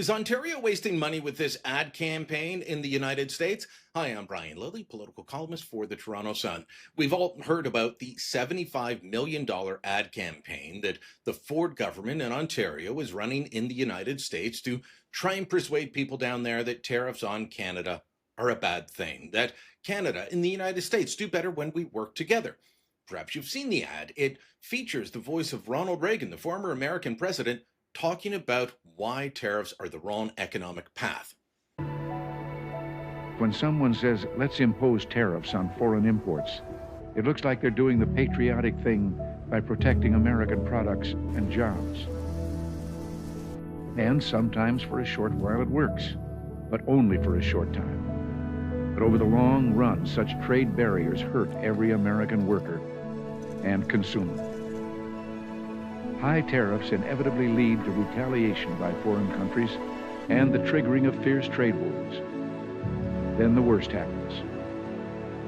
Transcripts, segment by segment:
Is Ontario wasting money with this ad campaign in the United States? Hi, I'm Brian Lilley, political columnist for the Toronto Sun. We've all heard about the $75 million ad campaign that the Ford government in Ontario is running in the United States to try and persuade people down there that tariffs on Canada are a bad thing, that Canada and the United States do better when we work together. Perhaps you've seen the ad. It features the voice of Ronald Reagan, the former American president, talking about why tariffs are the wrong economic path. When someone says, let's impose tariffs on foreign imports, it looks like they're doing the patriotic thing by protecting American products and jobs. And sometimes for a short while it works, but only for a short time. But over the long run, such trade barriers hurt every American worker and consumer. High tariffs inevitably lead to retaliation by foreign countries and the triggering of fierce trade wars. Then the worst happens.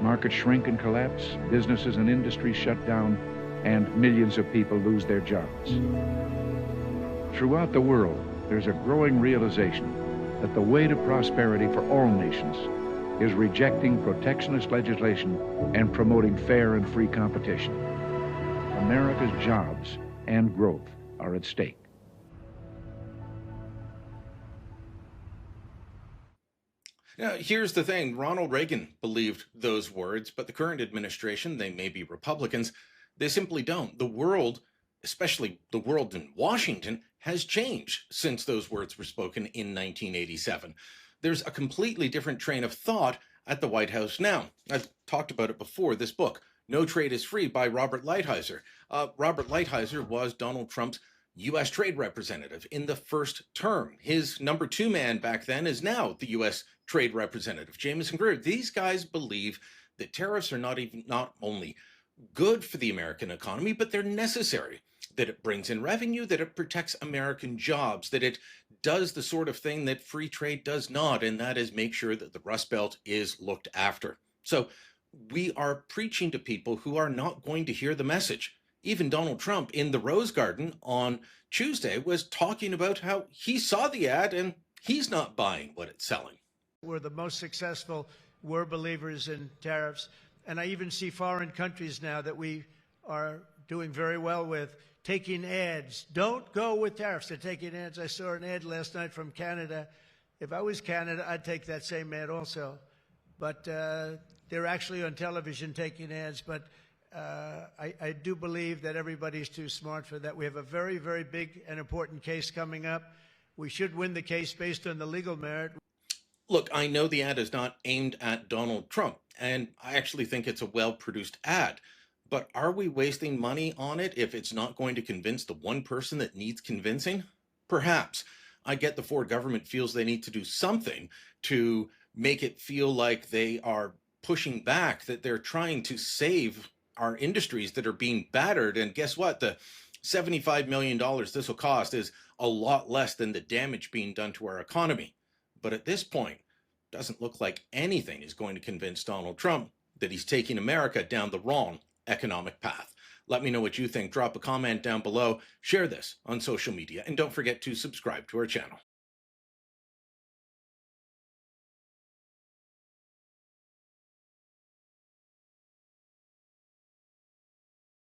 Markets shrink and collapse, businesses and industries shut down, and millions of people lose their jobs. Throughout the world, there's a growing realization that the way to prosperity for all nations is rejecting protectionist legislation and promoting fair and free competition. America's jobs and growth are at stake. Now, here's the thing. Ronald Reagan believed those words, but the current administration, they may be Republicans, they simply don't. The world, especially the world in Washington, has changed since those words were spoken in 1987. There's a completely different train of thought at the White House now. I've talked about it before. This book, No Trade is Free by Robert Lighthizer. Robert Lighthizer was Donald Trump's U.S. trade representative in the first term. His number two man back then is now the U.S. trade representative, Jameson Greer. These guys believe that tariffs are not only good for the American economy, but they're necessary, that it brings in revenue, that it protects American jobs, that it does the sort of thing that free trade does not, and that is make sure that the Rust Belt is looked after. So we are preaching to people who are not going to hear the message. Even Donald Trump in the Rose Garden on Tuesday was talking about how he saw the ad and he's not buying what it's selling. We're the most successful. We're believers in tariffs. And I even see foreign countries now that we are doing very well with taking ads. Don't go with tariffs. They're taking ads. I saw an ad last night from Canada. If I was Canada, I'd take that same ad also. But they're actually on television taking ads. But I do believe that everybody's too smart for that. We have a very, very big and important case coming up. We should win the case based on the legal merit. Look, I know the ad is not aimed at Donald Trump, and I actually think it's a well-produced ad. But are we wasting money on it if it's not going to convince the one person that needs convincing? Perhaps. I get the Ford government feels they need to do something to make it feel like they are pushing back, that they're trying to save our industries that are being battered. And guess what? The $75 million this will cost is a lot less than the damage being done to our economy. But at this point, it doesn't look like anything is going to convince Donald Trump that he's taking America down the wrong economic path. Let me know what you think. Drop a comment down below. Share this on social media. And don't forget to subscribe to our channel.